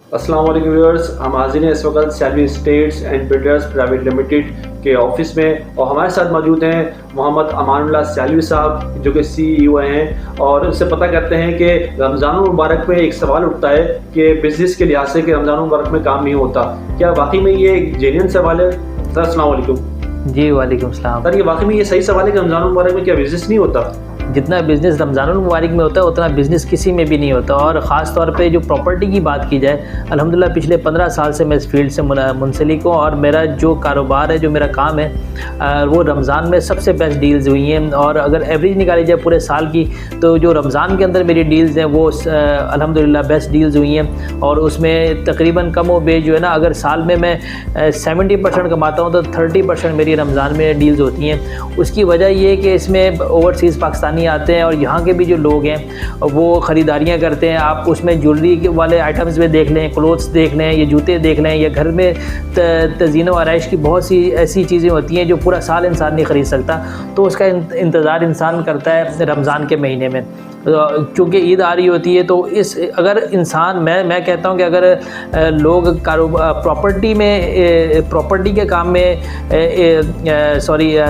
अस्सलाम वालेकुम व्यूअर्स, हम हाजिर हैं इस वक्त Salvi estates and builders private limited के ऑफिस में और हमारे साथ मौजूद हैं मोहम्मद अमानुल्लाह सैलवी साहब जो कि CEO हैं। और उससे पता करते हैं कि रमज़ान मुबारक में एक सवाल उठता है कि बिज़नेस के लिहाज से कि रमज़ान मुबारक में काम नहीं होता, क्या वाकई में ये एक जेन्युइन सवाल है? सर अस्सलाम वालेकुम। जी वालेकुम सलाम। सर, ये वाकई में ये सही सवाल है कि रमज़ान मुबारक में क्या बिज़नेस नहीं होता? जितना बिज़नेस रमज़ानुल मुबारक में होता है उतना बिज़नेस किसी में भी नहीं होता। और ख़ास तौर पे जो प्रॉपर्टी की बात की जाए, अल्हम्दुलिल्लाह पिछले 15 साल से मैं इस फील्ड से मुंसलिक हूँ और मेरा जो कारोबार है, जो मेरा काम है वो रमज़ान में सबसे बेस्ट डील्स हुई हैं। और अगर एवरेज निकाली जाए पूरे साल की तो जो रमज़ान के अंदर मेरी डील्स हैं वो अल्हम्दुलिल्लाह बेस्ट डील्स हुई हैं। और उसमें तकरीबन कम व बेश जो है ना, अगर साल में मैं 70% कमाता हूँ तो 30% मेरी रमज़ान में डील्स होती हैं। उसकी वजह ये है कि इसमें ओवरसीज़ पाकिस्तानी आते हैं और यहाँ के भी जो लोग हैं वो ख़रीदारियाँ करते हैं। आप उसमें ज्वेलरी वाले आइटम्स में देख लें, क्लोथ्स देख लें, ये जूते देख लें, या घर में तज़ीन व आराइश की बहुत सी ऐसी चीज़ें होती हैं जो पूरा साल इंसान नहीं ख़रीद सकता, तो उसका इंतज़ार इंसान करता है रमज़ान के महीने में। चूँकि ईद आ रही होती है तो अगर इंसान मैं कहता हूँ कि अगर लोग प्रॉपर्टी के काम में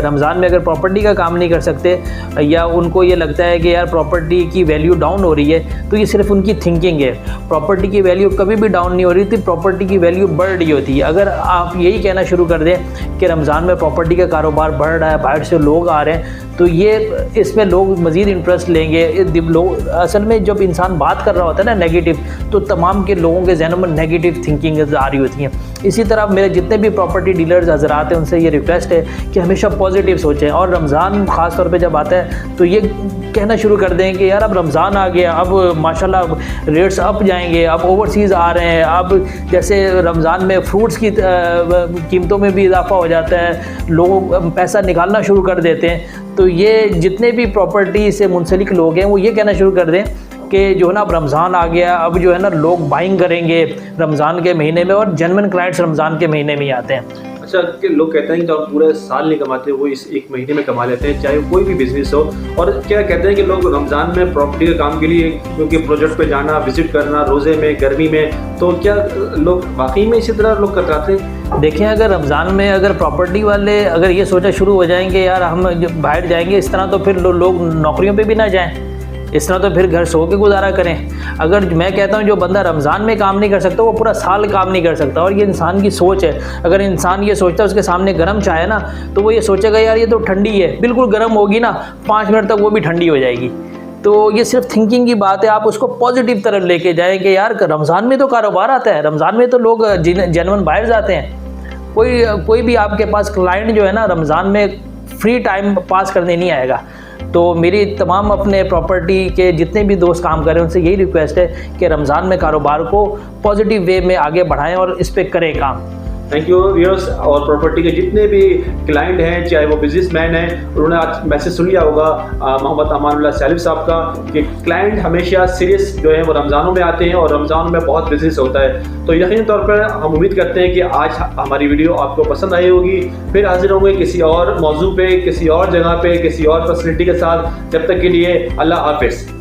रमज़ान में अगर प्रॉपर्टी का काम नहीं कर सकते, या उनको ये लगता है कि यार प्रॉपर्टी की वैल्यू डाउन हो रही है, तो ये सिर्फ उनकी थिंकिंग है। प्रॉपर्टी की वैल्यू कभी भी डाउन नहीं हो रही थी, प्रॉपर्टी की वैल्यू बढ़ रही होती है। अगर आप यही कहना शुरू कर दें कि रमज़ान में प्रॉपर्टी का कारोबार बढ़ रहा है, बाहर से लोग आ रहे हैं, तो ये इसमें लोग मज़ीद इंटरेस्ट लेंगे। लोग असल में जब इंसान बात कर रहा होता है ना नेगेटिव, तो तमाम के लोगों के जहनों में नेगेटिव थिंकिंग आ रही होती हैं। इसी तरह मेरे जितने भी प्रॉपर्टी डीलर्स हजरात हैं उनसे ये रिक्वेस्ट है कि हमेशा पॉजिटिव सोचें। और रमज़ान ख़ास तौर पे जब आता है तो ये कहना शुरू कर दें कि यार अब रमज़ान आ गया, अब माशाल्लाह रेट्स अप जाएंगे, अब ओवरसीज़ आ रहे हैं, अब जैसे रमज़ान में फ्रूट्स की कीमतों में भी इजाफा हो जाता है, लोग पैसा निकालना शुरू कर देते हैं। तो ये जितने भी प्रॉपर्टी से मुंसलिक लोग हैं वो ये कहना शुरू कर दें कि जो है ना अब रमज़ान आ गया, अब जो है ना लोग बाइंग करेंगे रमज़ान के महीने में, और जेन्युइन क्लाइंट्स रमज़ान के महीने में ही आते हैं। अच्छा, कि लोग कहते हैं कि जब पूरा साल नहीं कमाते वो इस एक महीने में कमा लेते हैं, चाहे कोई भी बिजनेस हो। और क्या कहते हैं कि लोग रमज़ान में प्रॉपर्टी के काम के लिए, क्योंकि प्रोजेक्ट पे जाना, विजिट करना, रोज़े में, गर्मी में, तो क्या लोग वाकई में इसी तरह लोग कतराते हैं? देखें, अगर रमज़ान में अगर प्रॉपर्टी वाले अगर ये सोचा शुरू हो जाएंगे यार हम बाहर जाएंगे, इस तरह तो फिर लोग नौकरियों पे भी ना जाएं, इस तरह तो फिर घर सो के गुजारा करें। अगर मैं कहता हूँ जो बंदा रमज़ान में काम नहीं कर सकता वो पूरा साल काम नहीं कर सकता। और ये इंसान की सोच है। अगर इंसान ये सोचता है उसके सामने गर्म चाय है ना, तो वो ये सोचेगा यार ये तो ठंडी है, बिल्कुल गर्म होगी ना 5 मिनट तक वो भी ठंडी हो जाएगी। तो ये सिर्फ थिंकिंग की बात है। आप उसको पॉजिटिव तरफ लेके जाएँ कि यार रमज़ान में तो कारोबार आता है, रमज़ान में तो लोग जेन्युइन बायर्स आते हैं। कोई भी आपके पास क्लाइंट जो है ना रमज़ान में फ्री टाइम पास करने नहीं आएगा। तो मेरी तमाम अपने प्रॉपर्टी के जितने भी दोस्त काम कर रहे हैं उनसे यही रिक्वेस्ट है कि रमज़ान में कारोबार को पॉजिटिव वे में आगे बढ़ाएं और इस पे करें काम। Thank you viewers. और प्रॉपर्टी के जितने भी क्लाइंट हैं, चाहे वो बिजनेसमैन हैं, उन्होंने आज मैसेज सुन लिया होगा मोहम्मद अमानुल्लाह सैलवी साहब का कि क्लाइंट हमेशा सीरियस जो है वो रमज़ानों में आते हैं और रमज़ान में बहुत बिजनेस होता है। तो यकीनी तौर पर हम उम्मीद करते हैं कि आज हमारी वीडियो आपको पसंद आई होगी। फिर हाजिर होंगे किसी और मौजू पे, किसी और जगह पे, किसी और फैसिलिटी के साथ। जब तक के लिए अल्लाह हाफिज़।